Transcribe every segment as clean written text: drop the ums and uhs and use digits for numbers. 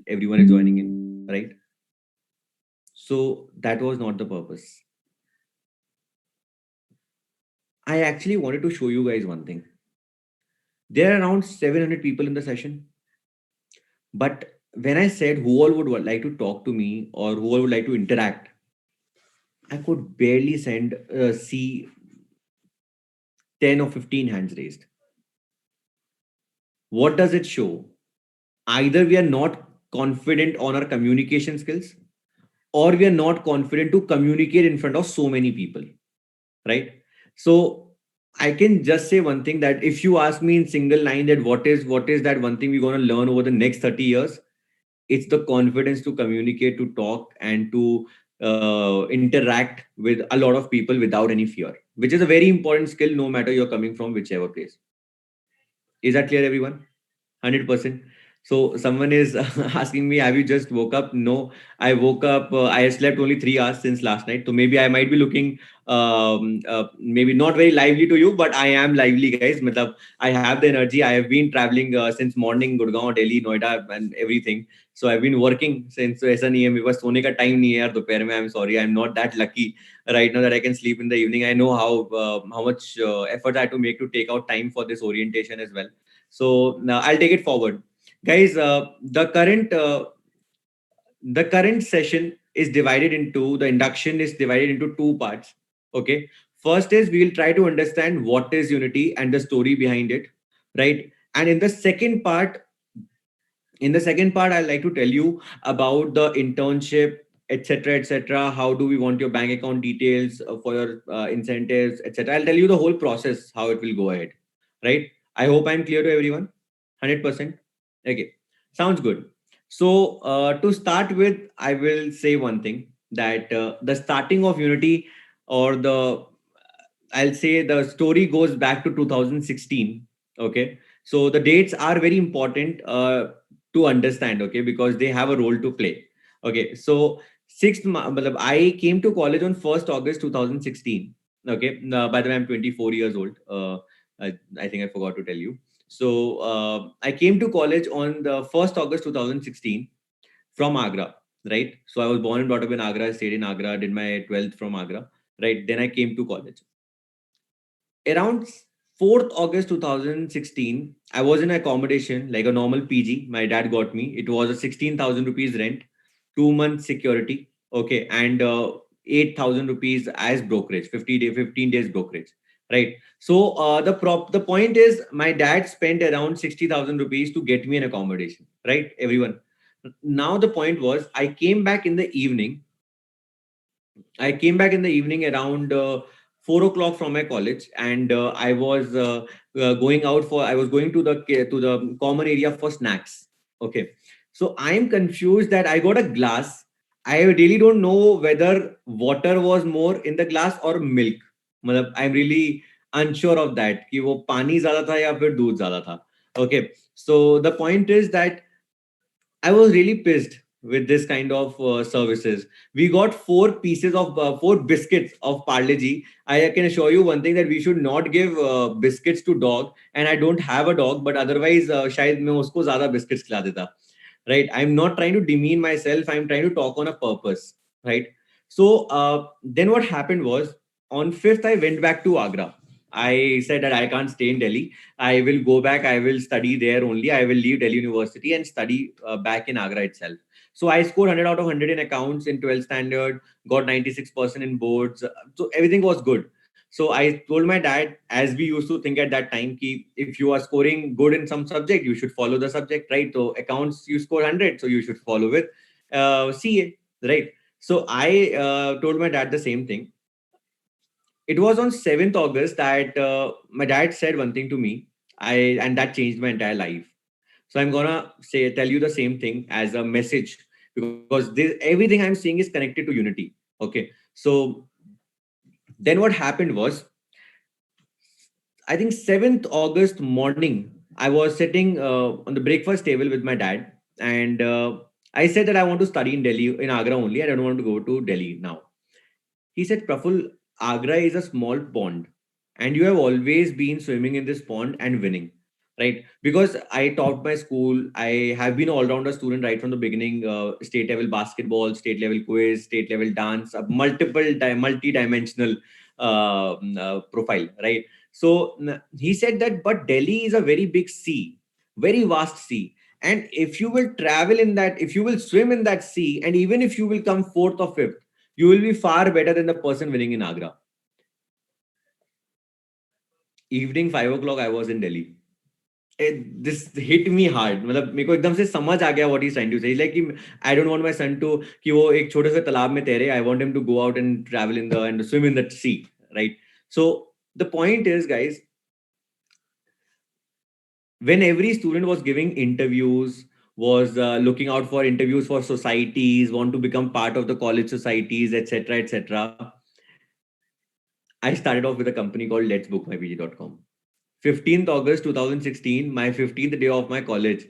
everyone is joining in, right? So that was not the purpose. I actually wanted to show you guys one thing. There are around 700 people in the session, but when I said who all would like to talk to me or who all would like to interact, I could barely see 10 or 15 hands raised. What does it show? Either we are not confident on our communication skills, or we are not confident to communicate in front of so many people, right? So I can just say one thing, that if you ask me in single line that what is that one thing we're going to learn over the next 30 years, it's the confidence to communicate, to talk, and to interact with a lot of people without any fear, which is a very important skill, no matter you're coming from whichever place. Is that clear, everyone? 100%. So someone is asking me, have you just woke up? No, I woke up. I slept only 3 hours since last night. So maybe I might be looking, maybe not very lively to you, but I am lively, guys. Matlab, I have the energy. I have been traveling since morning, Gurgaon, Delhi, Noida, and everything. So I've been working since ऐसा नहीं है मेरे पास सोने का time नहीं है यार दोपहर में. I'm sorry, I'm not that lucky right now that I can sleep in the evening. I know how much effort I had to make to take out time for this orientation as well. So now I'll take it forward, guys. The current session is divided into the induction is divided into two parts. Okay, first is we will try to understand what is Unity and the story behind it, right? And in the second part, I'd like to tell you about the internship, etc., etc. How do we want your bank account details for your incentives, etc. I'll tell you the whole process how it will go ahead, right? I hope I'm clear to everyone. 100%. Okay, sounds good. So to start with, I will say one thing, that the starting of Unity, or the I'll say the story goes back to 2016. Okay. So the dates are very important to understand, okay, because they have a role to play. Okay. So matlab, I came to college on 1st August 2016. Okay. By the way, I'm 24 years old. I think I forgot to tell you. So I came to college on the 1st August 2016 from Agra, right? So I was born and brought up in Agra. I stayed in Agra, did my 12th from Agra, right? Then I came to college around 4th August 2016. I was in accommodation like a normal PG. My dad got me. It was a 16,000 rupees rent, 2 months security, okay, and 8,000 rupees as brokerage, 15 days brokerage, right? So the point is, my dad spent around 60,000 rupees to get me an accommodation, right? Everyone. Now the point was, I came back in the evening around 4 o'clock from my college, and I was I was going to the common area for snacks. Okay, so I am confused that I got a glass. I really don't know whether water was more in the glass or milk. मतलब I'm really unsure of that कि वो पानी ज़्यादा था या फिर दूध ज़्यादा था. Okay, so the point is that I was really pissed with this kind of services. We got four biscuits of Parle G. I can assure you one thing, that we should not give biscuits to dog. And I don't have a dog, but otherwise, शायद मैं उसको ज़्यादा biscuits खिला देता. Right? I'm not trying to demean myself. I'm trying to talk on a purpose. Right? So then what happened was, on 5th I went back to Agra. I said that I can't stay in Delhi. I will go back. I will study there only. I will leave Delhi University and study back in Agra itself. So I scored 100 out of 100 in accounts in 12th standard, got 96% in boards. So everything was good. So I told my dad, as we used to think at that time, ki if you are scoring good in some subject, you should follow the subject, right? So accounts, you score 100, so you should follow with CA, right? So I told my dad the same thing. It was on 7th August that my dad said one thing to me. And that changed my entire life. So I'm gonna tell you the same thing as a message, because everything I'm saying is connected to Unity. Okay. So then what happened was, I think 7th August morning, I was sitting on the breakfast table with my dad, and I said that I want to study in Delhi, in Agra only. I don't want to go to Delhi now. He said, Praful, Agra is a small pond, and you have always been swimming in this pond and winning, right? Because I taught my school, I have been all rounder student right from the beginning. State level basketball, state level quiz, state level dance, a multi-dimensional profile, right? So he said that, but Delhi is a very big sea, very vast sea. And if you will travel in that, if you will swim in that sea, and even if you will come fourth or fifth, you will be far better than the person winning in Agra. Evening 5 o'clock, I was in Delhi. This hit me hard. मतलब मेरे को एकदम से समझ आ गया what he's trying to say. He's like कि I don't want my son to कि वो एक छोटे से तालाब में तैरे. I want him to go out and travel in the and swim in the sea, right? So the point is, guys, when every student was giving interviews, was looking out for interviews for societies, want to become part of the college societies, etc., etc. I started off with a company called letsbookmypg.com. 15th August 2016, my 15th day of my college,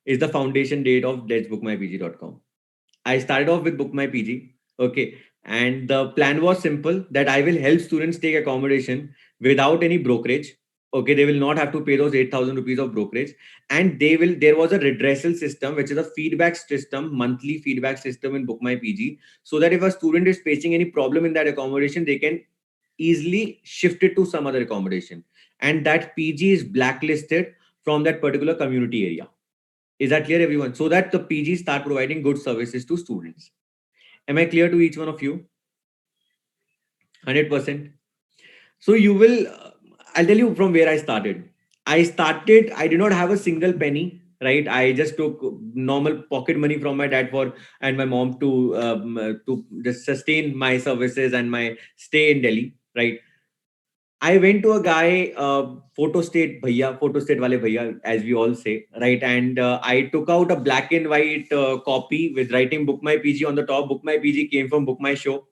is the foundation date of letsbookmypg.com. I started off with Book My PG. Okay. And the plan was simple that I will help students take accommodation without any brokerage. Okay. They will not have to pay those 8,000 rupees of brokerage. And there was a redressal system, which is a feedback system, monthly feedback system in Book My PG. So that if a student is facing any problem in that accommodation, they can easily shift it to some other accommodation. And that PG is blacklisted from that particular community area. Is that clear, everyone? So that the PG start providing good services to students. Am I clear to each one of you? 100%. So you will, I'll tell you from where I started. I did not have a single penny, right? I just took normal pocket money from my dad for and my mom to just sustain my services and my stay in Delhi, right? I went to a guy, photo state wale bhaiya, as we all say, right? And I took out a black and white copy with writing Book My PG on the top. Book My PG came from Book My Show,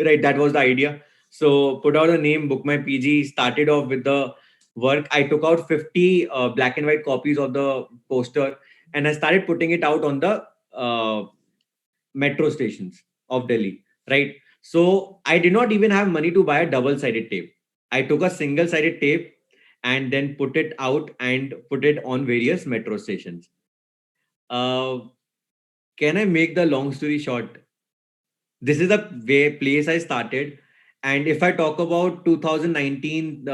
right? That was the idea. So put out a name, Book My PG, started off with the work. I took out 50 black and white copies of the poster and I started putting it out on the metro stations of Delhi, right? So I did not even have money to buy a double-sided tape. I took a single-sided tape and then put it out and put it on various metro stations. Uh, can I make the long story short? This is the place I started. And if I talk about 2019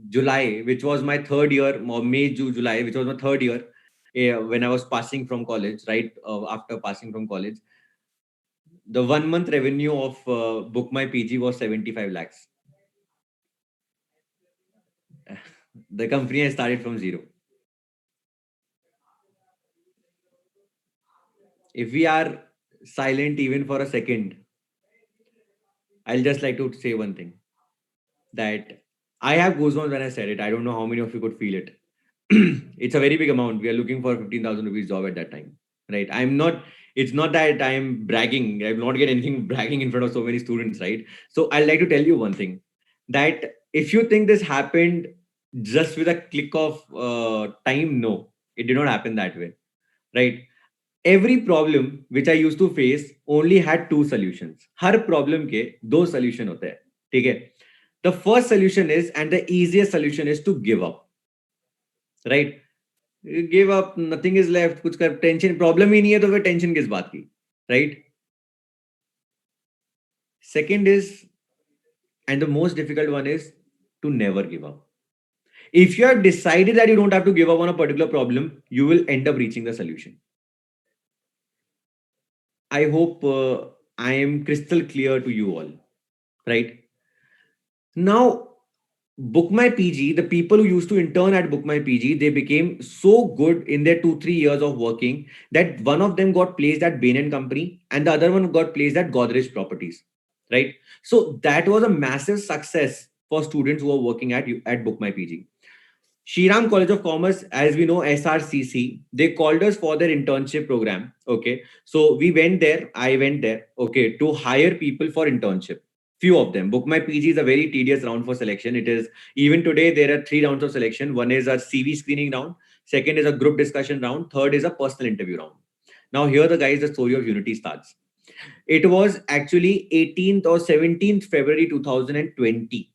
July, which was my third year, or May, June, July, which was my third year, when I was passing from college, right? After passing from college, the 1 month revenue of Book My PG was 75 lakhs. The company I started from zero. If we are silent even for a second, I'll just like to say one thing that I have goosebumps when I said it. I don't know how many of you could feel it. It's a very big amount. We are looking for 15,000 rupees job at that time, right? It's not that I'm bragging. I will not get anything bragging in front of so many students, right? So I'd like to tell you one thing that if you think this happened just with a click of time, no, it did not happen that way, right? Every problem which I used to face only had two solutions. Her problem के दो solution होते हैं, ठीक है? The first solution is, and the easiest solution is to give up, right? You give up, nothing is left, कुछ कर tension problem ही नहीं है तो फिर टेंशन किस बात की, right? Second is, and the most difficult one is, to never give up. If you have decided that you don't have to give up on a particular problem, you will end up reaching the solution. I hope I am crystal clear to you all, right? Now, Book My PG, the people who used to intern at Book My PG, they became so good in their 2-3 years of working that one of them got placed at Bain and Company and the other one got placed at Godrej Properties, right? So that was a massive success for students who are working at Book My PG. Shriram College of Commerce, as we know, SRCC, they called us for their internship program. Okay. So we went there, I went there, okay, to hire people for internship. Few of them. Book My PG is a very tedious round for selection. It is, even today, there are 3 rounds of selection. One is a CV screening round, second is a group discussion round, third is a personal interview round. Now, here the guys, the story of Younity starts. It was actually 18th or 17th February 2020.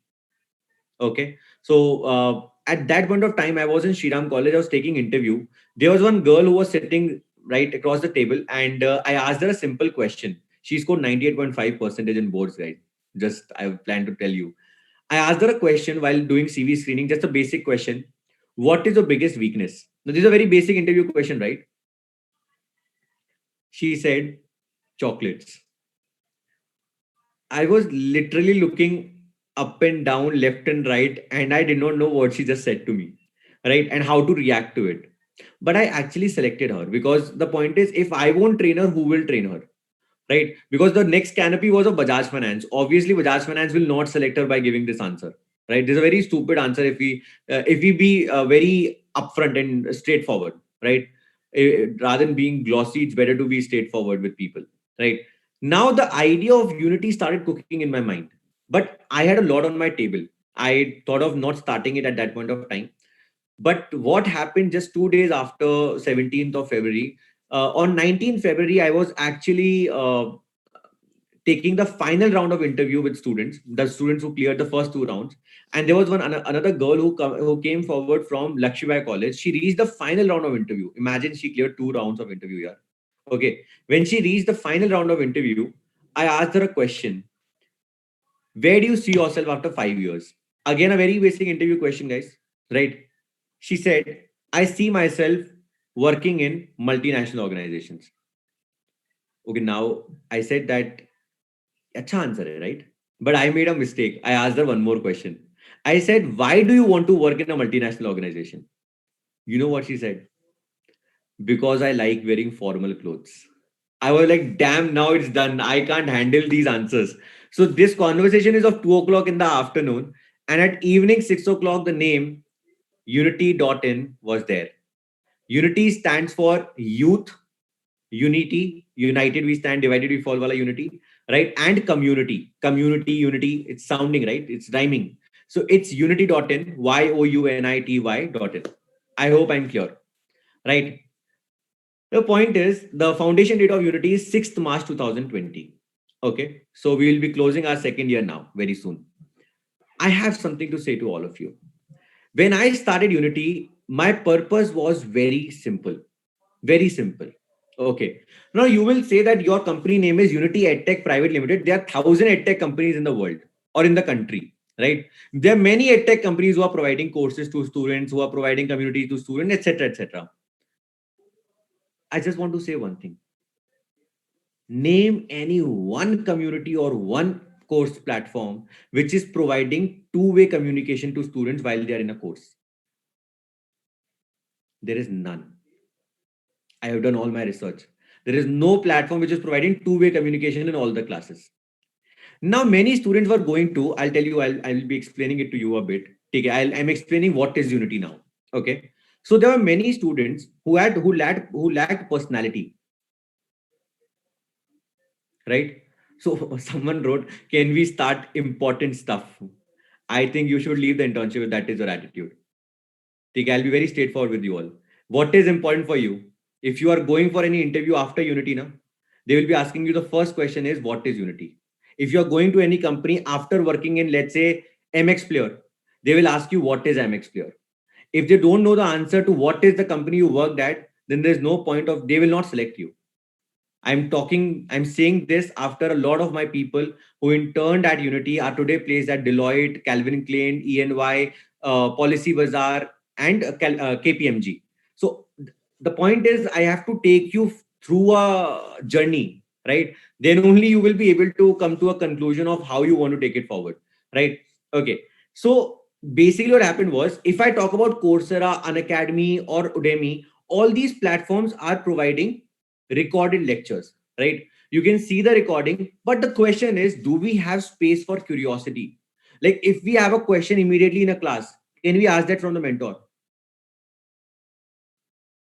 Okay. So at that point of time, I was in Shriram College. I was taking interview. There was one girl who was sitting right across the table, and I asked her a simple question. She scored 98.5 percentage in boards, right? Just I plan to tell you. I asked her a question while doing CV screening, just a basic question. What is your biggest weakness? Now, this is a very basic interview question, right? She said, chocolates. I was literally looking up and down, left and right, and I did not know what she just said to me, right? And how to react to it. But I actually selected her because the point is, if I won't train her, who will train her? Right? Because the next canopy was of Bajaj Finance. Obviously, Bajaj Finance will not select her by giving this answer. Right? This is a very stupid answer if we be very upfront and straightforward. Right? Rather than being glossy, it's better to be straightforward with people. Right? Now the idea of Unity started cooking in my mind, but I had a lot on my table. I thought of not starting it at that point of time. But what happened just 2 days after 17th of February, on 19th February, I was actually taking the final round of interview with students, the students who cleared the first two rounds. And there was another girl who came forward from Lakshmi College. She reached the final round of interview. Imagine she cleared two rounds of interview here. Okay. When she reached the final round of interview, I asked her a question. Where do you see yourself after 5 years? Again, a very basic interview question, guys. Right? She said, I see myself working in multinational organizations. Okay, now I said that, acha answer hai, right? But I made a mistake. I asked her one more question. I said, why do you want to work in a multinational organization? You know what she said? Because I like wearing formal clothes. I was like, damn, now it's done. I can't handle these answers. So this conversation is of 2 o'clock in the afternoon. And at evening 6 o'clock, the name Unity.in was there. Unity stands for youth, unity, united we stand, divided we fall, wala unity, right? And community, community, unity. It's sounding right. It's rhyming. So it's unity.in, younity.in. I hope I'm clear, right? The point is the foundation date of Unity is 6th March 2020. Okay, so we will be closing our second year now very soon. I have something to say to all of you. When I started Unity, my purpose was very simple. Very simple. Okay. Now you will say that your company name is Unity EdTech Private Limited. There are 1,000 EdTech companies in the world or in the country, right? There are many EdTech companies who are providing courses to students, who are providing community to students, etc., etc. I just want to say one thing. Name any one community or one course platform which is providing two-way communication to students while they are in a course. There is none. I have done all my research. There is no platform which is providing two-way communication in all the classes. Now, many students were going to, I'll tell you, I'll be explaining it to you a bit. Okay, I'm explaining what is Unity now. Okay. So there were many students who lacked personality, right? So someone wrote, can we start important stuff? I think you should leave the internship if that is your attitude. Okay, I'll be very straightforward with you all. What is important for you? If you are going for any interview after Unity, now, they will be asking you the first question is what is Unity? If you are going to any company after working in, let's say, MX Player, they will ask you what is MX Player. If they don't know the answer to what is the company you worked at, then there's no point of they will not select you. I'm saying this after a lot of my people who interned at Unity are today placed at Deloitte, Calvin Klein, EY, Policy Bazaar, and KPMG. So the point is, I have to take you through a journey, right? Then only you will be able to come to a conclusion of how you want to take it forward, right? Okay. So basically, what happened was, if I talk about Coursera, Unacademy, or Udemy, all these platforms are providing recorded lectures, right? You can see the recording, but the question is, do we have space for curiosity? Like if we have a question immediately in a class, can we ask that from the mentor?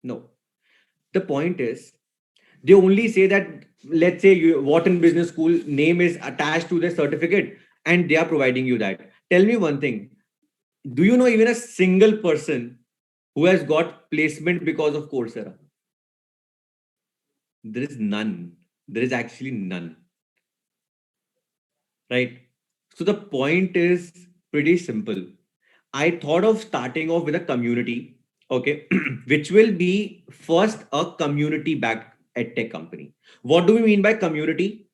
No. The point is, they only say that, let's say Wharton Business School name is attached to the certificate and they are providing you that. Tell me one thing. Do you know even a single person who has got placement because of Coursera? There is none. There is actually none, right? So the point is pretty simple. I thought of starting off with a community, okay, which will be first a community backed edtech company. What do we mean by community?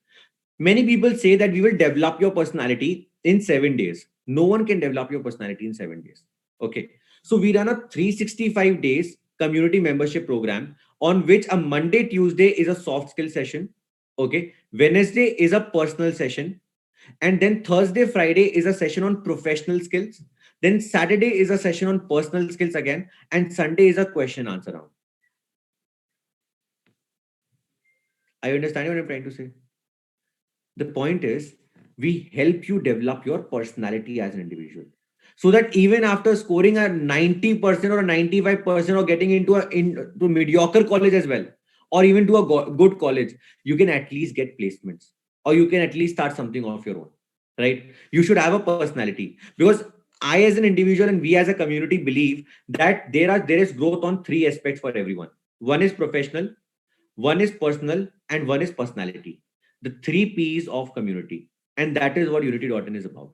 Many people say that we will develop your personality in 7 days. No one can develop your personality in 7 days. Okay. So we run a 365 days community membership program on which a Monday, Tuesday is a soft skill session. Okay. Wednesday is a personal session. And then Thursday, Friday is a session on professional skills. Then Saturday is a session on personal skills again. And Sunday is a question answer round. I understand what I'm trying to say. The point is, we help you develop your personality as an individual. So that even after scoring a 90% or a 95% or getting into mediocre college as well, or even to a good college, you can at least get placements or you can at least start something of your own, right? You should have a personality because I as an individual and we as a community believe that there is growth on three aspects for everyone. One is professional, one is personal, and one is personality. The three P's of community. And that is what Unity.in is about,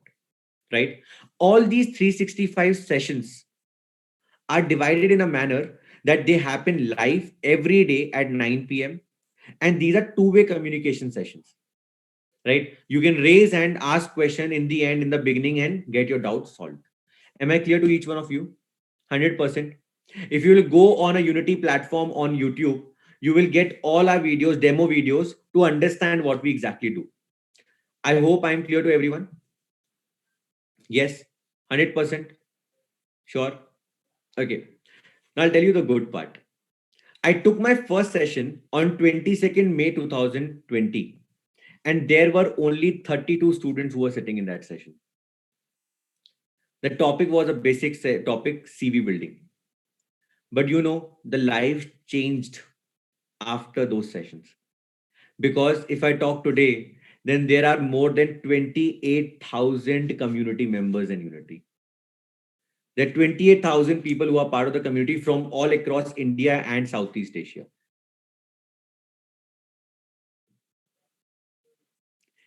right? All these 365 sessions are divided in a manner that they happen live every day at 9 p.m. And these are two-way communication sessions, right? You can raise and ask question in the end, in the beginning, and get your doubts solved. Am I clear to each one of you? 100%. If you will go on a Unity platform on YouTube, you will get all our videos, demo videos to understand what we exactly do. I hope I'm clear to everyone. Yes, 100%. Sure. Okay. Now I'll tell you the good part. I took my first session on 22nd May 2020, and there were only 32 students who were sitting in that session. The topic was a basic topic, CV building. But the life changed after those sessions. Because if I talk today, then there are more than 28,000 community members in Unity. There are 28,000 people who are part of the community from all across India and Southeast Asia.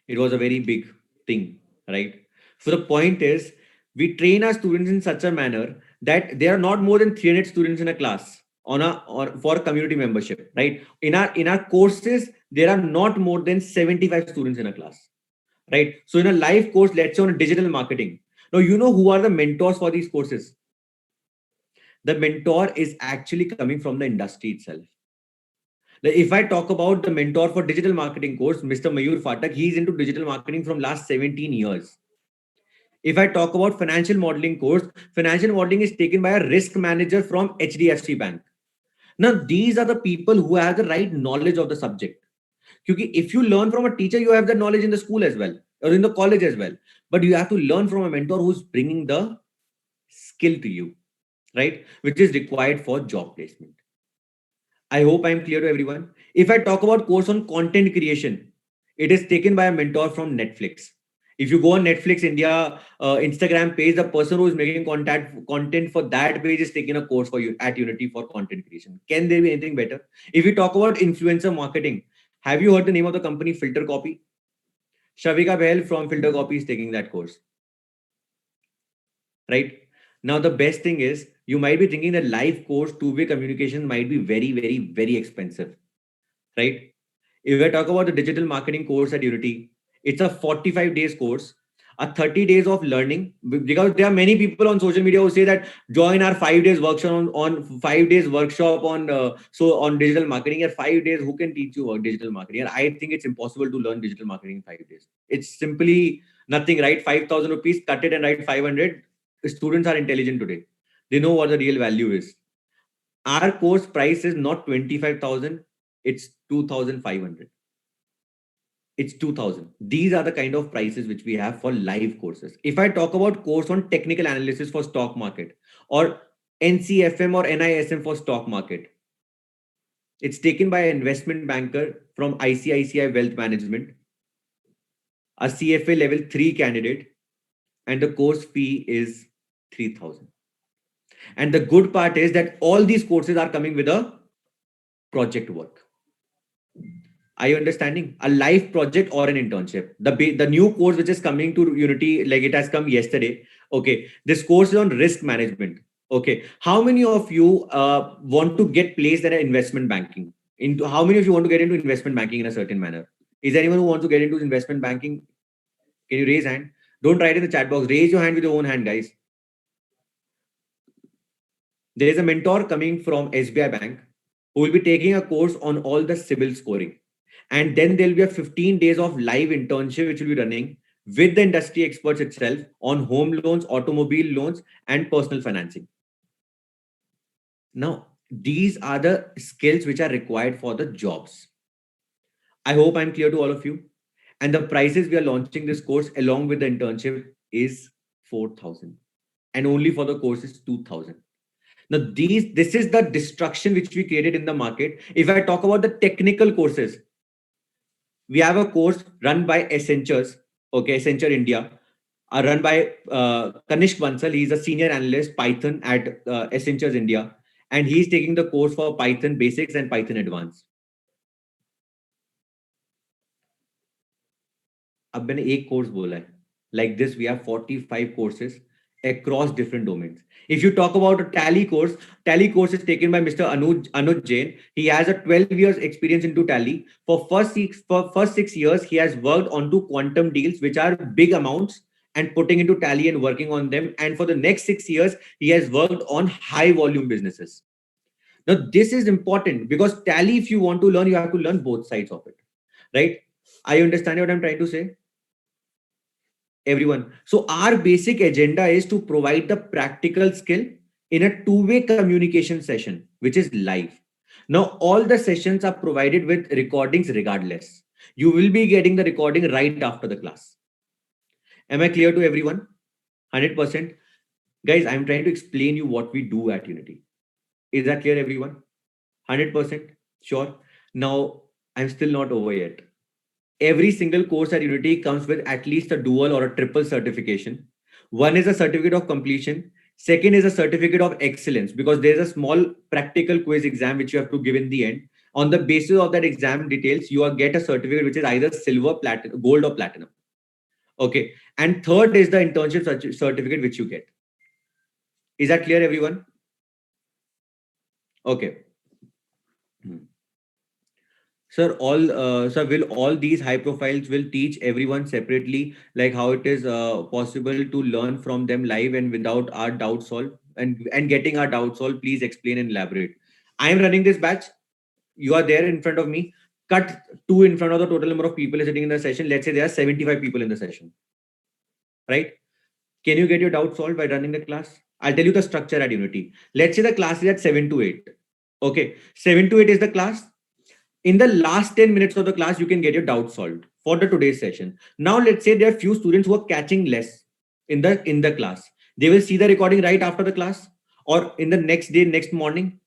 It was a very big thing, right? So the point is, we train our students in such a manner that there are not more than 300 students in a class on a or for community membership, right? In our courses, there are not more than 75 students in a class, right? So in a live course, let's say on digital marketing. Now you know who are the mentors for these courses. The mentor is actually coming from the industry itself. Like if I talk about the mentor for digital marketing course, Mr. Mayur Fatak, he's into digital marketing from last 17 years. If I talk about financial modeling course, financial modeling is taken by a risk manager from HDFC Bank. Now, these are the people who have the right knowledge of the subject. Because if you learn from a teacher, you have the knowledge in the school as well or in the college as well. But you have to learn from a mentor who's bringing the skill to you, right? Which is required for job placement. I hope I'm clear to everyone. If I talk about course on content creation, it is taken by a mentor from Netflix. If you go on Netflix India Instagram page, the person who is making content for that page is taking a course for you at Unity for content creation. Can there be anything better? If we talk about influencer marketing, have you heard the name of the company Filter Copy? Shavika Behl from Filter Copy is taking that course, right? Now the best thing is you might be thinking that live course two-way communication might be very, very, very expensive, right? If I talk about the digital marketing course at Unity, it's a 45 days course, a 30 days of learning. Because there are many people on social media who say that join our 5 days workshop on 5 days workshop on digital marketing. At 5 days, who can teach you about digital marketing? And I think it's impossible to learn digital marketing in 5 days. It's simply nothing, right? 5,000 rupees, cut it and write 500. Students are intelligent today. They know what the real value is. Our course price is not 25,000, it's 2,500. It's 2,000. These are the kind of prices which we have for live courses. If I talk about course on technical analysis for stock market or NCFM or NISM for stock market, it's taken by an investment banker from ICICI Wealth Management, a CFA level 3 candidate, and the course fee is 3,000. And the good part is that all these courses are coming with a project work. Are you understanding? A live project or an internship. The new course which is coming to Unity, like it has come yesterday. Okay, this course is on risk management. Okay, how many of you want to get placed in investment banking? Into how many of you want to get into investment banking in a certain manner? Is there anyone who wants to get into investment banking? Can you raise hand? Don't write in the chat box. Raise your hand with your own hand, guys. There is a mentor coming from SBI Bank who will be taking a course on all the civil scoring. And then there'll be a 15 days of live internship which will be running with the industry experts itself on home loans, automobile loans, and personal financing. Now, these are the skills which are required for the jobs. I hope I'm clear to all of you. And the prices we are launching this course along with the internship is 4,000. And only for the course is 2,000. Now, this is the destruction which we created in the market. If I talk about the technical courses, we have a course run by Accentures, okay, Accenture India, run by Kanishk Bansal. He's a senior analyst Python at Accentures India, and he's taking the course for Python Basics and Python Advanced. अब मैंने एक course बोला है. Like this, we have 45 courses across different domains. If you talk about a tally course is taken by Mr. Anuj Jain. He has a 12 years experience into tally. For first 6 years, he has worked onto quantum deals, which are big amounts, and putting into tally and working on them. And for the next 6 years, he has worked on high volume businesses. Now, this is important because tally, if you want to learn, you have to learn both sides of it, right? I understand what I'm trying to say, everyone. So our basic agenda is to provide the practical skill in a two-way communication session, which is live. Now, all the sessions are provided with recordings regardless. You will be getting the recording right after the class. Am I clear to everyone? 100%. Guys, I'm trying to explain you what we do at Unity. Is that clear, everyone? 100% sure. Now, I'm still not over yet. Every single course at Unity comes with at least a dual or a triple certification. One is a certificate of completion. Second is a certificate of excellence because there's a small practical quiz exam which you have to give in the end. On the basis of that exam details, you get a certificate which is either silver, platinum, gold, or platinum. Okay. And third is the internship certificate which you get. Is that clear, everyone? Okay. Sir, will all these high profiles will teach everyone separately, like how it is possible to learn from them live and without our doubt solved and getting our doubt solved? Please explain and elaborate. I am running this batch. You are there in front of me. Cut two in front of the total number of people sitting in the session. Let's say there are 75 people in the session, right? Can you get your doubt solved by running the class? I'll tell you the structure at Unity. Let's say the class is at 7 to 8. Okay, 7 to 8 is the class. In the last 10 minutes of the class, you can get your doubt solved for the today's session. Now, let's say there are few students who are catching less in the class. They will see the recording right after the class or in the next day, next morning.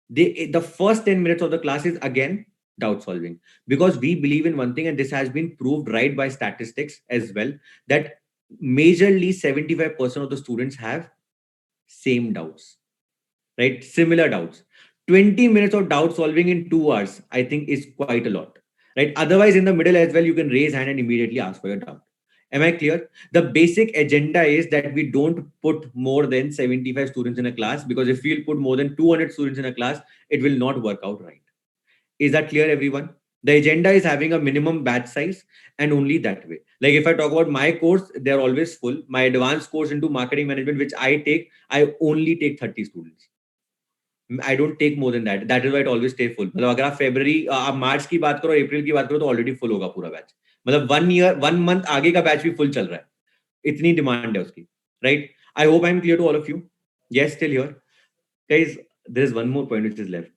The first 10 minutes of the class is again doubt solving because we believe in one thing, and this has been proved right by statistics as well, that majorly 75% of the students have same doubts, right? Similar doubts. 20 minutes of doubt solving in 2 hours, I think, is quite a lot, right? Otherwise, in the middle as well, you can raise hand and immediately ask for your doubt. Am I clear? The basic agenda is that we don't put more than 75 students in a class because if we'll put more than 200 students in a class, it will not work out right. Is that clear, everyone? The agenda is having a minimum batch size and only that way. Like if I talk about my course, they're always full. My advanced course into marketing management, which I take, I only take 30 students. I don't take more than that. That is why it always stay full. मतलब अगर आप फरवरी आप मार्च की बात करो अप्रैल की बात करो तो ऑलरेडी फुल होगा पूरा बैच. मतलब 1 month आगे का बैच भी फुल चल रहा है. इतनी डिमांड है उसकी. Right? I hope I'm clear to all of you. Yes, still here. Guys, there's one more point which is left.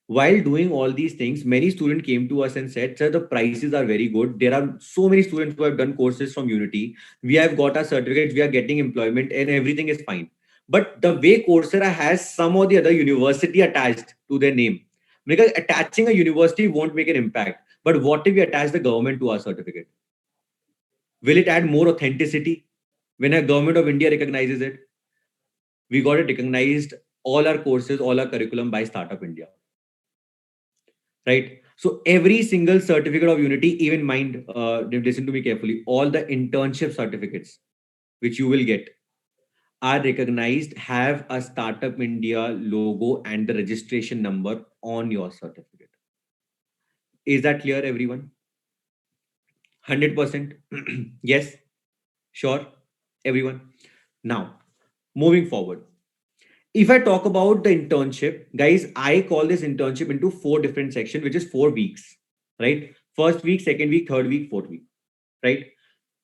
While doing all these things, many students came to us and said, sir, the prices are very good. There are so many students who have done courses from Unity. We have got our certificates, we are getting employment, and everything is fine. But the way Coursera has some or the other university attached to their name, because attaching a university won't make an impact. But what if we attach the government to our certificate? Will it add more authenticity when a government of India recognizes it? We got it recognized, all our courses, all our curriculum by Startup India. Right? So every single certificate of Unity, even mind, listen to me carefully, all the internship certificates which you will get, are recognized have a Startup India logo and the registration number on your certificate. Is that clear, everyone? 100%? Yes, sure, everyone. Now, moving forward. If I talk about the internship, guys, I call this internship into four different sections, which is 4 weeks, right? First week, second week, third week, fourth week, right?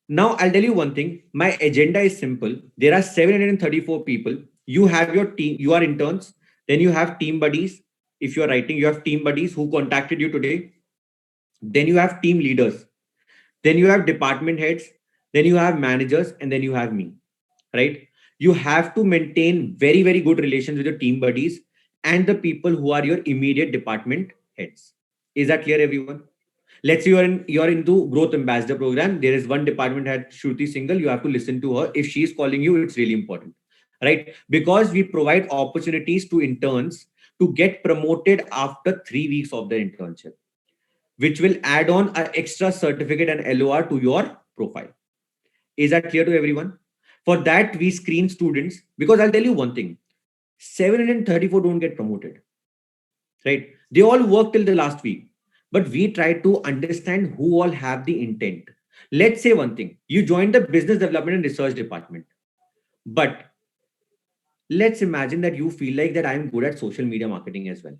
Now, I'll tell you one thing. My agenda is simple. There are 734 people. You have your team, you are interns. Then you have team buddies. If you're writing, you have team buddies who contacted you today. Then you have team leaders. Then you have department heads. Then you have managers. And then you have me, right? You have to maintain very, very good relations with your team buddies and the people who are your immediate department heads. Is that clear, everyone? Let's say you're into growth ambassador program. There is one department head, Shruti Singhal. You have to listen to her. If she's calling you, it's really important, right? Because we provide opportunities to interns to get promoted after 3 weeks of their internship, which will add on an extra certificate and LOR to your profile. Is that clear to everyone? For that, we screen students because I'll tell you one thing: 734 don't get promoted, right? They all work till the last week, but we try to understand who all have the intent. Let's say one thing: you joined the business development and research department, but let's imagine that you feel like that I'm good at social media marketing as well.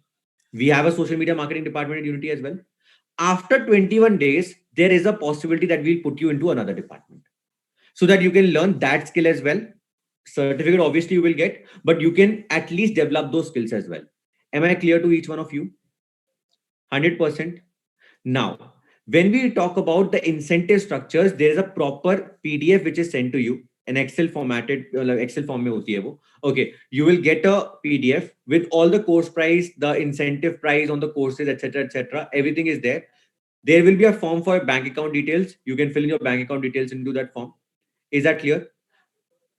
We have a social media marketing department at Unity as well. After 21 days, there is a possibility that we'll put you into another department so that you can learn that skill as well. Certificate obviously you will get, but you can at least develop those skills as well. Am I clear to each one of you? 100%. Now, when we talk about the incentive structures, there is a proper PDF which is sent to you, an Excel formatted, like Excel form mein hoti hai wo. Okay, you will get a PDF with all the course price, the incentive price on the courses, etc., etc. Everything is there. There will be a form for bank account details. You can fill in your bank account details into that form. Is that clear?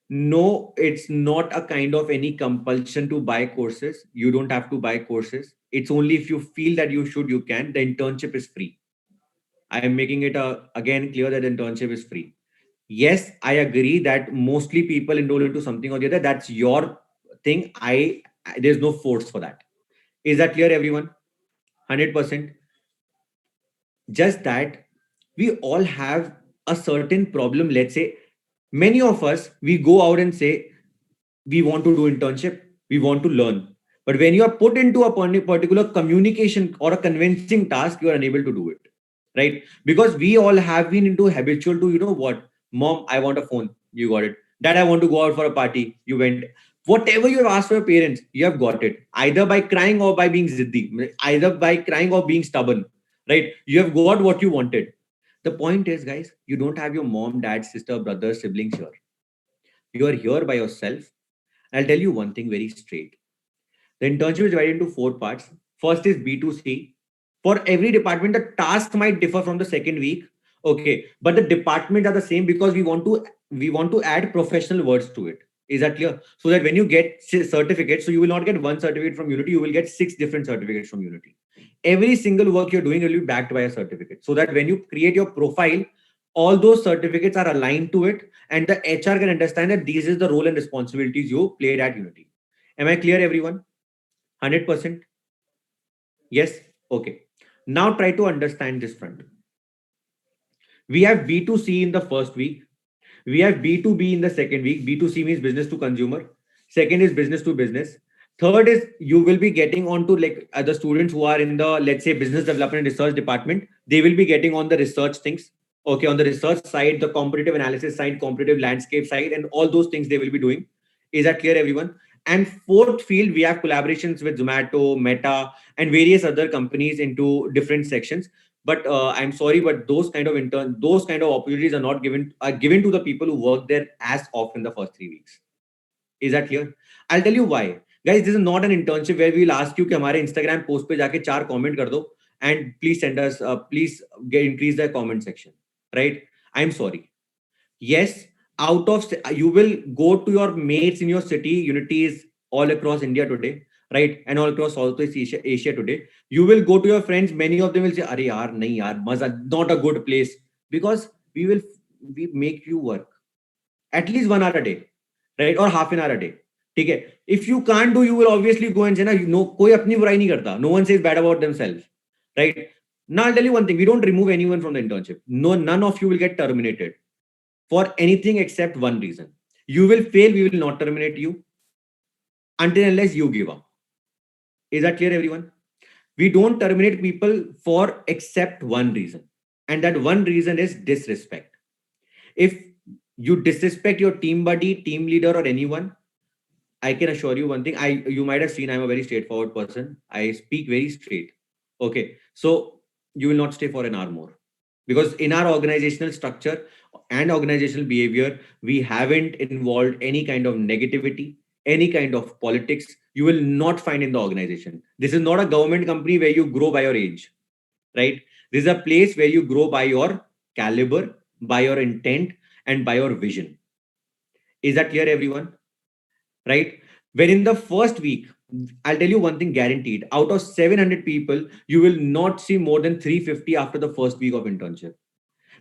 No, it's not a kind of any compulsion to buy courses. You don't have to buy courses. It's only if you feel that you should, you can. The internship is free. I am making it again clear that internship is free. Yes, I agree that mostly people enroll into something or the other. That's your thing. There's no force for that. Is that clear, everyone? 100%. Just that we all have a certain problem. Let's say many of us, we go out and say we want to do internship, we want to learn, but when you are put into a particular communication or a convincing task, you are unable to do it, right? Because we all have been into habitual to, you know what, mom, I want a phone, you got it. Dad, I want to go out for a party, you went. Whatever you have asked for your parents, you have got it, either by crying or by being ziddi, either by crying or being stubborn, right? You have got what you wanted. The point is, guys, you don't have your mom, dad, sister, brother, siblings here. You are here by yourself. I'll tell you one thing very straight. The internship is divided into four parts. First is B2C. For every department, the task might differ from the second week. Okay, but the departments are the same because we want to add professional words to it. Is that clear? So that when you get certificates, so you will not get one certificate from Unity, you will get six different certificates from Unity. Every single work you're doing will be backed by a certificate. So that when you create your profile, all those certificates are aligned to it, and the HR can understand that this is the role and responsibilities you played at Unity. Am I clear, everyone? 100%? Yes? Okay. Now try to understand this front. We have B2C in the first week. We have B2B in the second week. B2C means business to consumer. Second is business to business. Third is you will be getting onto like other students who are in the, let's say, business development and research department. They will be getting on the research things. Okay, on the research side, the competitive analysis side, competitive landscape side, and all those things they will be doing. Is that clear, everyone? And fourth field, we have collaborations with Zomato, Meta, and various other companies into different sections. But I'm sorry, but those kind of opportunities are given to the people who work there as often the first 3 weeks. Is that clear? I'll tell you why. Guys, this is not an internship where we'll ask you कि हमारे Instagram post पे जाके 4 comment कर दो and please send us, please increase the comment section, right? I'm sorry. Yes, out of you will go to your mates in your city. Unity is all across India today, right? And all across Southeast Asia today. You will go to your friends. Many of them will say, "Arey yaar, nahi yaar, maza, not a good place." Because we make you work at least 1 hour a day. right? Or half an hour a day. ठीक है. If you can't do, you will obviously go and say ना, no, कोई अपनी बुराई नहीं करता. No one says bad about themselves, right? Now I'll tell you one thing: we don't remove anyone from the internship. No, none of you will get terminated for anything except one reason. You will fail. We will not terminate you until unless you give up. Is that clear, everyone? We don't terminate people for except one reason, and that one reason is disrespect. If you disrespect your team buddy, team leader, or anyone, I can assure you one thing. You might have seen I'm a very straightforward person. I speak very straight. Okay, so you will not stay for an hour more, because in our organizational structure and organizational behavior, we haven't involved any kind of negativity, any kind of politics. You will not find in the organization. This is not a government company where you grow by your age, right? This is a place where you grow by your caliber, by your intent, and by your vision. Is that clear, everyone? Right? When in the first week, I'll tell you one thing guaranteed: out of 700 people, you will not see more than 350 after the first week of internship.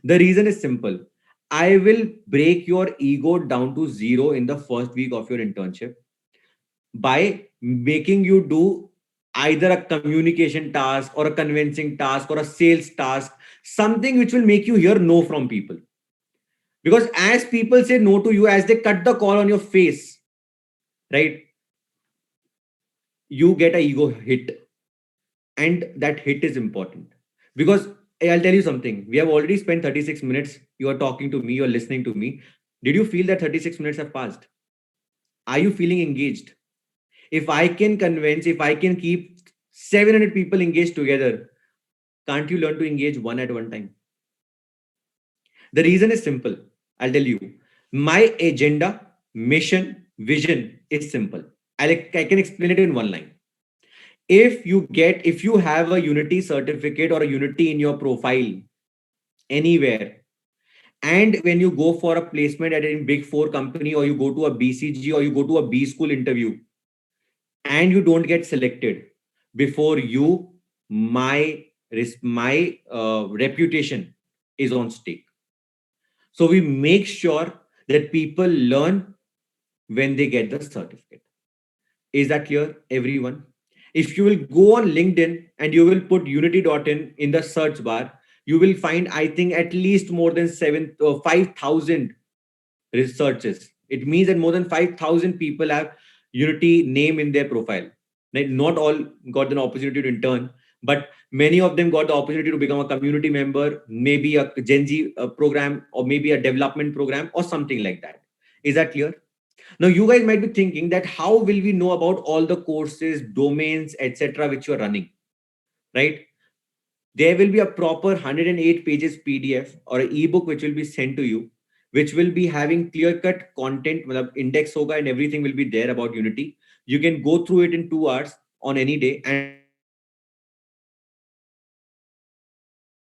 The reason is simple: I will break your ego down to zero in the first week of your internship by making you do either a communication task or a convincing task or a sales task, something which will make you hear no from people. Because as people say no to you, as they cut the call on your face, right, you get a ego hit, and that hit is important. Because I'll tell you something: we have already spent 36 minutes. You are talking to me, you're listening to me. Did you feel that 36 minutes have passed? Are you feeling engaged? If I can convince, if I can keep 700 people engaged together, can't you learn to engage one at one time? The reason is simple. I'll tell you. My agenda, mission, vision is simple. I can explain it in one line. If you have a Unity certificate or a Unity in your profile anywhere, and when you go for a placement at a big four company, or you go to a BCG, or you go to a B school interview, and you don't get selected before you, my reputation is on stake. So we make sure that people learn when they get the certificate. Is that clear, everyone? If you will go on LinkedIn and you will put unity.in the search bar, you will find, I think, at least more than 5,000 researches. It means that more than 5,000 people have Unity name in their profile. Like, not all got an opportunity to intern, but many of them got the opportunity to become a community member, maybe a Gen Z program, or maybe a development program, or something like that. Is that clear? Now, you guys might be thinking that how will we know about all the courses, domains, etc., which you're running, right? There will be a proper 108 pages PDF or an ebook which will be sent to you, which will be having clear cut content, index hoga, and everything will be there about Unity. You can go through it in 2 hours on any day, and you will get the certificate instantly. Is that clear, everyone?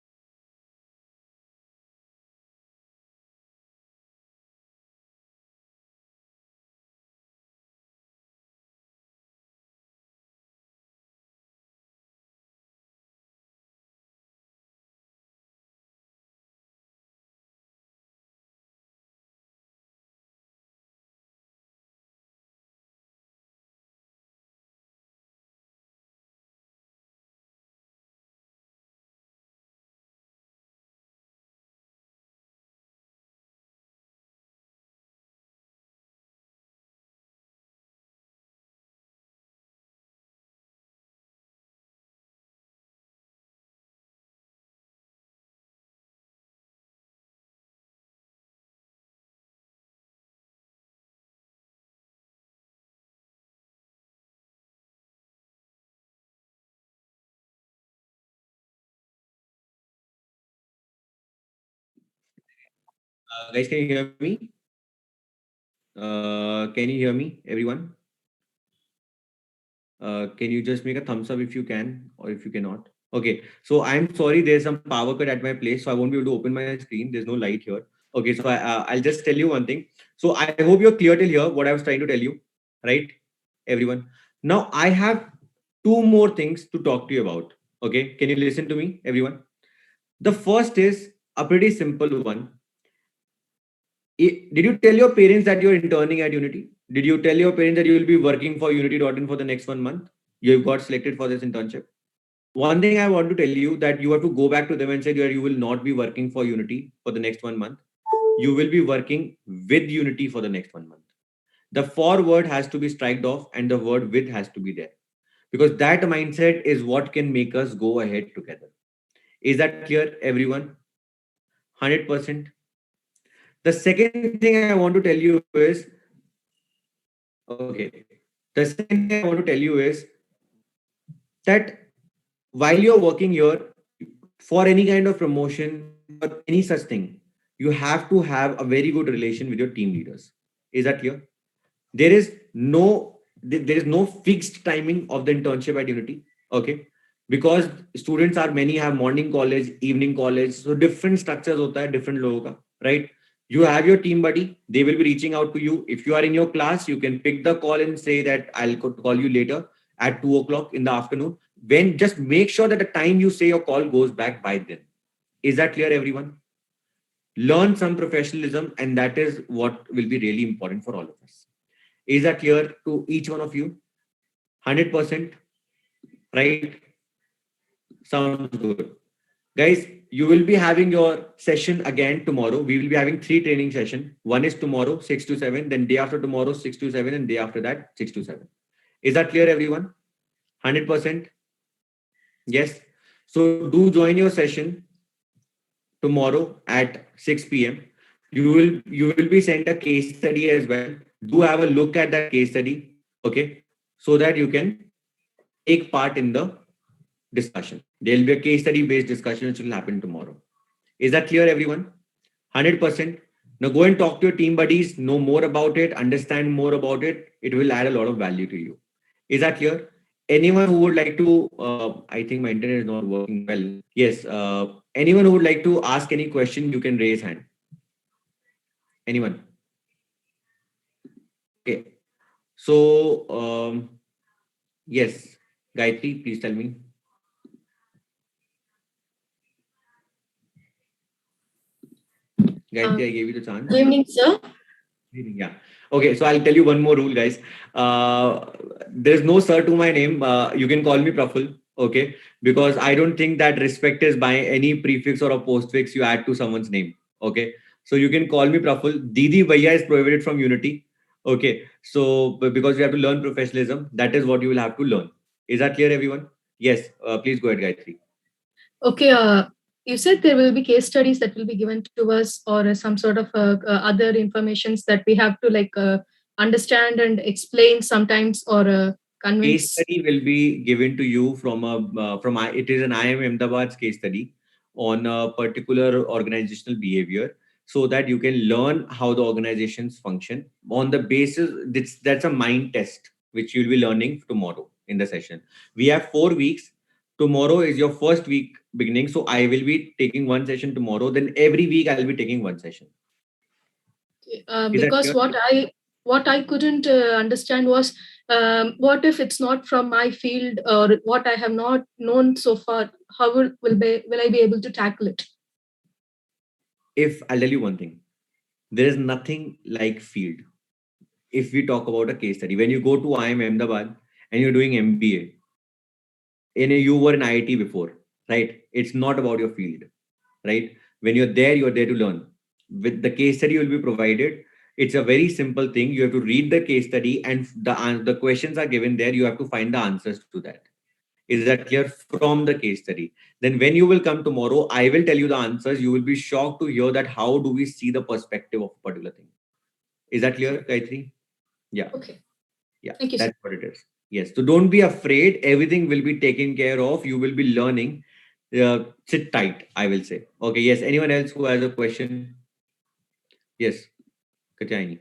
Guys, can you hear me? Can you hear me, everyone? Can you just make a thumbs up if you can, or if you cannot? Okay, so I'm sorry, there's some power cut at my place, so I won't be able to open my screen. There's no light here. Okay, so I'll just tell you one thing. So I hope you're clear till here what I was trying to tell you, right, everyone? Now I have two more things to talk to you about. Okay, can you listen to me, everyone? The first is a pretty simple one. Did you tell your parents that you're interning at Unity? Did you tell your parents that you will be working for Unity.in for the next 1 month? You've got selected for this internship. One thing I want to tell you that you have to go back to them and say that you will not be working for Unity for the next 1 month. You will be working with Unity for the next 1 month. The for word has to be striked off and the word with has to be there, because that mindset is what can make us go ahead together. Is that clear, everyone? 100%. The second thing I want to tell you is, okay, the second thing I want to tell you is that while you're working here, for any kind of promotion or any such thing, you have to have a very good relation with your team leaders. Is that clear? There is no fixed timing of the internship at Unity. Okay, because students are many, have morning college, evening college, so different structures hota hai different logo ka, right? You have your team buddy, they will be reaching out to you. If you are in your class, you can pick the call and say that I'll call you later at 2 o'clock in the afternoon. When just make sure that the time you say your call goes back by then. Is that clear, everyone? Learn some professionalism, and that is what will be really important for all of us. Is that clear to each one of you? 100%, right? Sounds good. Guys, you will be having your session again tomorrow. We will be having 3 training session. One is tomorrow, 6 to 7, then day after tomorrow, 6 to 7, and day after that, 6 to 7. Is that clear, everyone? 100%? Yes. So do join your session tomorrow at 6 p.m. You will be sent a case study as well. Do have a look at that case study, okay, so that you can take part in the discussion. There will be a case study based discussion which will happen tomorrow. Is that clear, everyone? 100%. Now go and talk to your team buddies, know more about it, understand more about it. It will add a lot of value to you. Is that clear? Anyone who would like to, I think my internet is not working well. Yes, anyone who would like to ask any question, you can raise hand. Anyone? Okay. So, yes, Gayatri, please tell me. Gayatri, I gave you the chance. Good evening, sir. Yeah. Okay. So I'll tell you one more rule, guys. There's no sir to my name. You can call me Praful. Okay. Because I don't think that respect is by any prefix or a postfix you add to someone's name. Okay. So you can call me Praful. Didi Bhaiya is prohibited from Unity. Okay. So because you have to learn professionalism, that is what you will have to learn. Is that clear, everyone? Yes. Please go ahead, Gayatri. Okay, you said there will be case studies that will be given to us, or some sort of other informations that we have to understand and explain sometimes, or Case convince. study will be given to you from it is an IIM Ahmedabad's case study on a particular organizational behavior, so that you can learn how the organizations function on the basis. That's a mind test which you'll be learning tomorrow in the session. We have 4 weeks. Tomorrow is your first week beginning, so I will be taking one session tomorrow. Then every week I'll be taking one session. Is that Because clear? what I couldn't understand was, what if it's not from my field, or what I have not known so far? How will I be able to tackle it? If I'll tell you one thing, there is nothing like field. If we talk about a case study, when you go to IIM Ahmedabad and you're doing MBA, and you were in IIT before, right? It's not about your field, right? When you're there to learn. With the case study will be provided. It's a very simple thing. You have to read the case study, and the questions are given there. You have to find the answers to that. Is that clear? From the case study. Then when you will come tomorrow, I will tell you the answers. You will be shocked to hear that how do we see the perspective of a particular thing. Is that clear, Gayatri? Yeah. Okay. Yeah, Thank you, sir. that's what it is. Yes. So don't be afraid. Everything will be taken care of. You will be learning. Sit tight, I will say. Okay. Yes. Anyone else who has a question? Yes. Katyayani.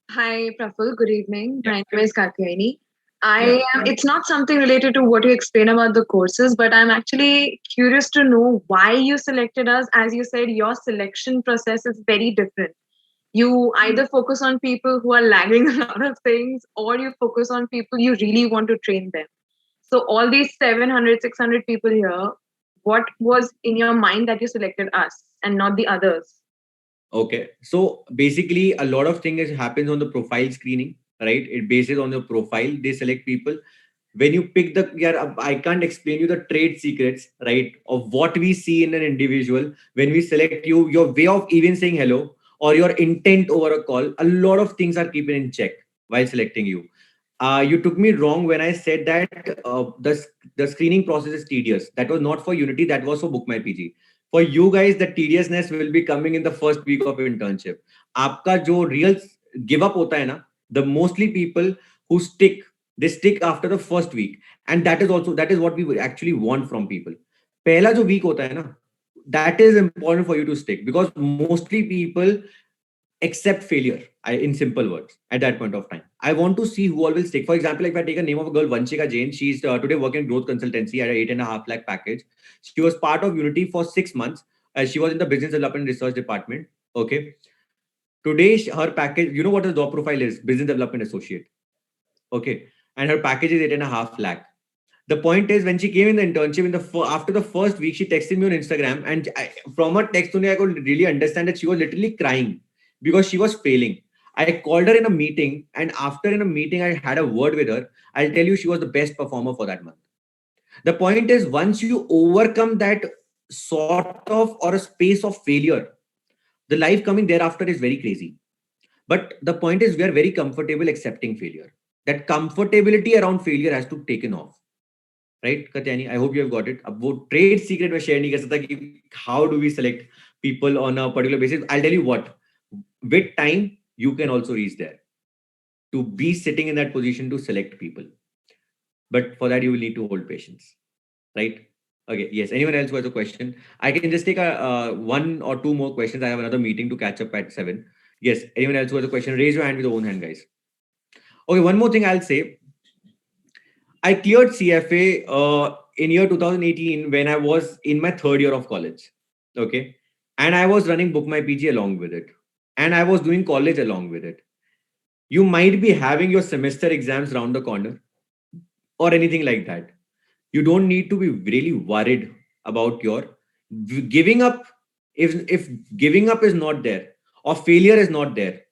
Hi, Praful. Good evening. Yeah. My name is Katyayani. Yeah. It's not something related to what you explain about the courses, but I'm actually curious to know why you selected us. As you said, your selection process is very different. You either focus on people who are lagging a lot of things, or you focus on people you really want to train them. So all these 700, 600 people here, what was in your mind that you selected us and not the others? Okay. So basically, a lot of things happens on the profile screening, right? It bases on your profile. They select people. When you pick the, yeah, I can't explain you the trade secrets, right, of what we see in an individual when we select you, your way of even saying hello or your intent over a call. A lot of things are keeping in check while selecting you. You took me wrong when I said that the screening process is tedious. That was not for Unity. That was for Book My PG. For you guys, the tediousness will be coming in the first week of internship. आपका जो real give up होता है ना, the mostly people who stick, they stick after the first week, and that is what we actually want from people. पहला जो week होता है ना, that is important for you to stick because mostly people accept failure in simple words at that point of time. I want to see who all will stick. For example, if I take a name of a girl, Vanshika Jain, she's today working growth consultancy at an 8.5 lakh package. She was part of Unity for 6 months. She was in the business development research department. Okay. Today, her package, you know what her job profile is? Business development associate. Okay. And her package is 8.5 lakh. The point is, when she came in the internship, after the first week, she texted me on Instagram, and from her text only, I could really understand that she was literally crying because she was failing. I called her in a meeting, and after in a meeting, I had a word with her. I'll tell you, she was the best performer for that month. The point is, once you overcome that sort of or a space of failure, the life coming thereafter is very crazy. But the point is, we are very comfortable accepting failure. That comfortability around failure has to taken off. Right Katyani I hope you have got it अब वो trade secret में share नहीं कर सकता कि how do we select people on a particular basis. I'll tell you what, with time you can also reach there to be sitting in that position to select people, but for that you will need to hold patience, right? Okay, yes, anyone else who has a question? I can just take a one or two more questions. I have another meeting to catch up at 7. Yes, anyone else who has a question, raise your hand with your own hand, guys. Okay, one more thing I'll say. I cleared CFA in year 2018 when I was in my third year of college. Okay. And I was running Book My PG along with it. And I was doing college along with it. You might be having your semester exams round the corner or anything like that. You don't need to be really worried about your giving up. If giving up is not there or failure is not there,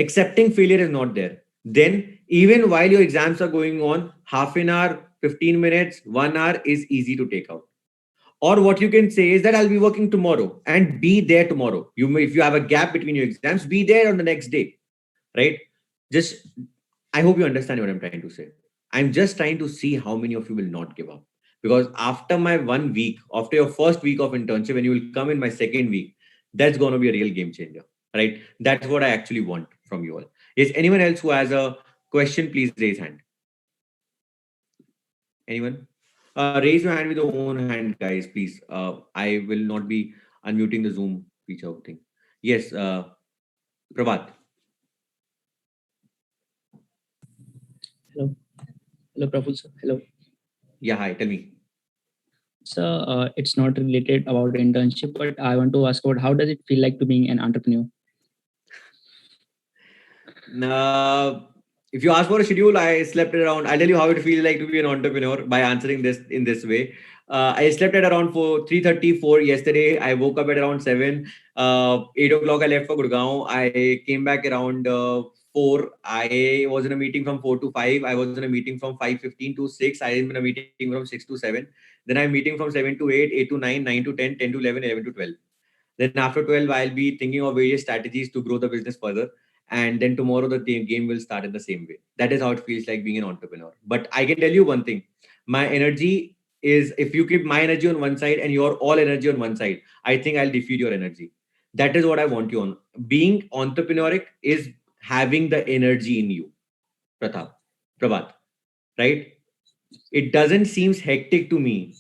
accepting failure is not there, then even while your exams are going on, half an hour, 15 minutes, 1 hour is easy to take out. Or what you can say is that I'll be working tomorrow and be there tomorrow. You may, if you have a gap between your exams, be there on the next day, right? Just, I hope you understand what I'm trying to say. I'm just trying to see how many of you will not give up. Because after my 1 week, after your first week of internship, when you will come in my second week, that's going to be a real game changer, right? That's what I actually want from you all. Is anyone else who has a question, please raise hand. Anyone? Raise your hand with your own hand, guys, please. I will not be unmuting the Zoom feature thing. Yes, Prabhat. Hello, hello, Praful sir. Hello. Yeah, hi. Tell me. So it's not related about internship, but I want to ask about how does it feel like to being an entrepreneur? If you ask for a schedule, I slept at around. I'll tell you how it feels like to be an entrepreneur by answering this in this way. I slept at around 3:34 yesterday. I woke up at around 7. 8 o'clock I left for Gurgaon. I came back around 4. I was in a meeting from 4 to 5. I was in a meeting from 5:15 to 6. I was in a meeting from 6 to 7. Then I'm meeting from 7 to 8, 8 to 9, 9 to 10, 10 to 11, 11 to 12. Then after 12, I'll be thinking of various strategies to grow the business further. And then tomorrow, the game will start in the same way. That is how it feels like being an entrepreneur. But I can tell you one thing, my energy is, if you keep my energy on one side and your all energy on one side, I think I'll defeat your energy. That is what I want you on. Being entrepreneuric is having the energy in you, Pratap, Prabhat, right? It doesn't seem hectic to me.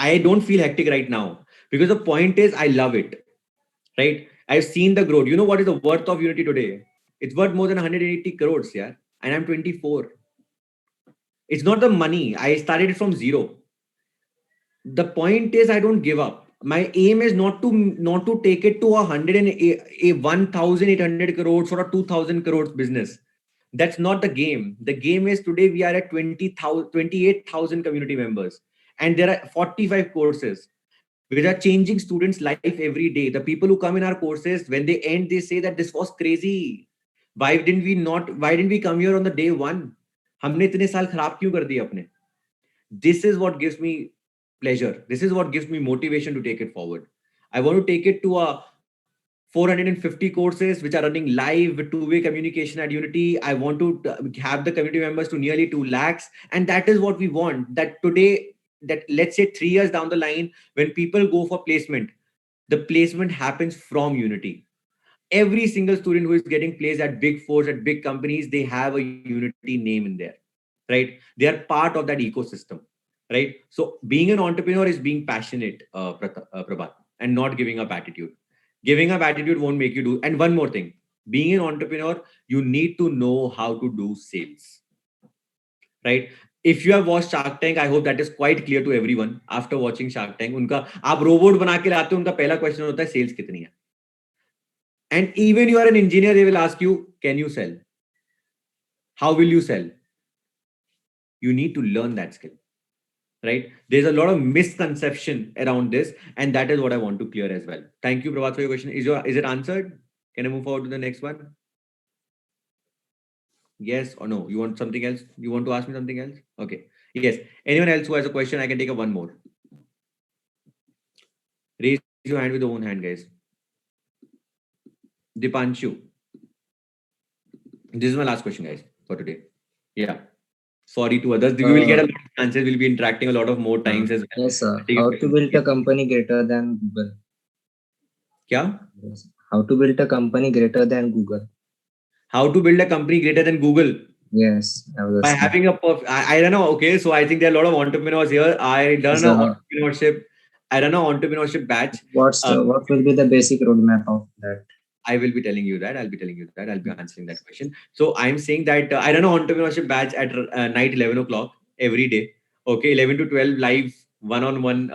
I don't feel hectic right now because the point is I love it, right? I've seen the growth. You know what is the worth of Unity today? It's worth more than 180 crores, yeah. And I'm 24. It's not the money. I started it from zero. The point is I don't give up. My aim is not to take it to 1,800 crores or a 2,000 crores business. That's not the game. The game is today we are at 20,000, 28,000 community members, and there are 45 courses. which are changing students' life every day. The people who come in our courses, when they end, they say that this was crazy. Why didn't we come here on the day one? हमने इतने साल खराब क्यों कर दिए अपने? This is what gives me pleasure. This is what gives me motivation to take it forward. I want to take it to a 450 courses which are running live with two-way communication at Unity. I want to have the community members to nearly 2 lakhs. And that is what we want. That today, that let's say 3 years down the line, when people go for placement, the placement happens from Unity. Every single student who is getting placed at big fours, at big companies, they have a Unity name in there, right? They are part of that ecosystem, right? So being an entrepreneur is being passionate, Prabhat, and not giving up attitude. Giving up attitude won't make you do. And one more thing, being an entrepreneur, you need to know how to do sales, right? If you have watched Shark Tank, I hope that is quite clear to everyone. After watching Shark Tank, उनका आप robot बना के लाते हो, उनका पहला question होता है sales कितनी है. And even you are an engineer, they will ask you, can you sell? How will you sell? You need to learn that skill, right? There's a lot of misconception around this, and that is what I want to clear as well. Thank you, Prabhat, for your question. Is it answered? Can I move forward to the next one? Yes or no? You want something else? You want to ask me something else? Okay. Yes. Anyone else who has a question, I can take a one more. Raise your hand with your own hand, guys. Dipanshu. This is my last question, guys, for today. Yeah. Sorry to others. We will get a lot of chances. We'll be interacting a lot of more times as well. Yes, sir. How to build a company greater than Google? Kya? Yes. How to build a company greater than Google? How to build a company greater than Google? Yes. By having a I don't know. Okay, so I think there are a lot of entrepreneurs here. I run an entrepreneurship batch. What will be the basic roadmap of that? I will be telling you that. I'll be answering that question. So I'm saying that I run an entrepreneurship batch at night 11 o'clock every day. Okay, 11 to 12 live one-on-one,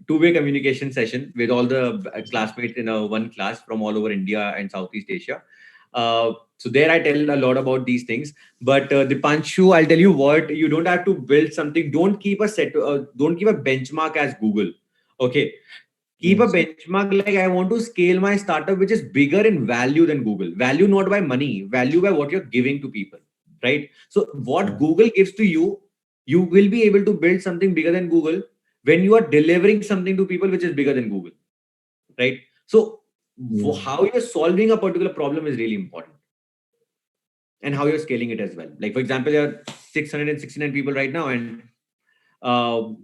two-way communication session with all the classmates in one class from all over India and Southeast Asia. So there I tell a lot about these things. But Dipanshu, I'll tell you what, you don't have to build something. Don't keep a benchmark as Google. Okay. Keep a benchmark like I want to scale my startup, which is bigger in value than Google. Value not by money, value by what you're giving to people, right? So what Google gives to you, you will be able to build something bigger than Google when you are delivering something to people which is bigger than Google, right? So how you're solving a particular problem is really important, and how you're scaling it as well. Like for example, there are 669 people right now, and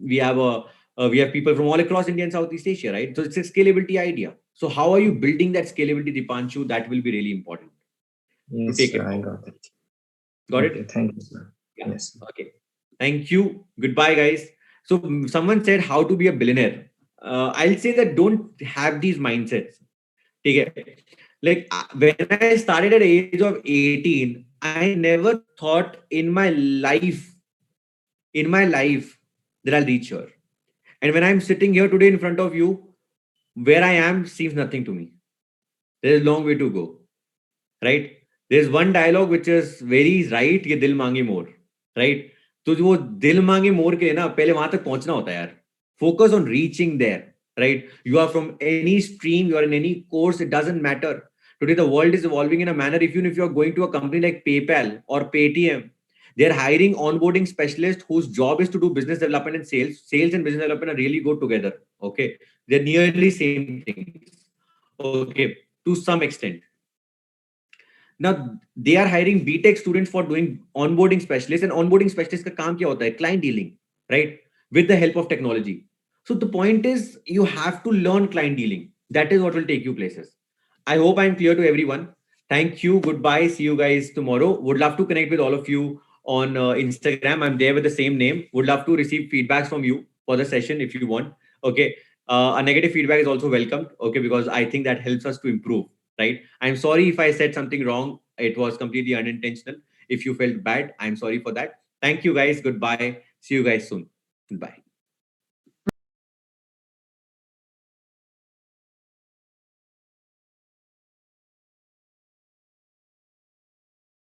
we have people from all across India and Southeast Asia, right? So it's a scalability idea. So how are you building that scalability, Dipanshu? That will be really important. Yes, to take sir, it I got it. Got Okay, it? thank you, sir. Yeah. Yes. Okay. Thank you. Goodbye, guys. So someone said how to be a billionaire. I'll say that don't have these mindsets. Okay. Like when I started at the age of 18, I never thought in my life that I'll reach here. And when I'm sitting here today in front of you, where I am seems nothing to me. There's a long way to go, right? There's one dialogue which is very right, ये दिल मांगे मोर, right? तो जो वो दिल मांगे मोर के लिए ना पहले वहां तक पहुंचना होता है यार. Focus on reaching there, right? You are from any stream, you are in any course, it doesn't matter. Today the world is evolving in a manner, even if you are going to a company like PayPal or Paytm, they're hiring onboarding specialists whose job is to do business development and sales. Sales and business development are really go together. Okay. They're nearly same things. Okay. To some extent. Now they are hiring BTech students for doing onboarding specialists, and onboarding specialists का काम क्या होता है? Client dealing, right? With the help of technology. So the point is you have to learn client dealing. That is what will take you places. I hope I'm clear to everyone. Thank you. Goodbye. See you guys tomorrow. Would love to connect with all of you on Instagram. I'm there with the same name. Would love to receive feedbacks from you for the session if you want. Okay. A negative feedback is also welcomed. Okay. Because I think that helps us to improve, right? I'm sorry if I said something wrong. It was completely unintentional. If you felt bad, I'm sorry for that. Thank you guys. Goodbye. See you guys soon. Goodbye.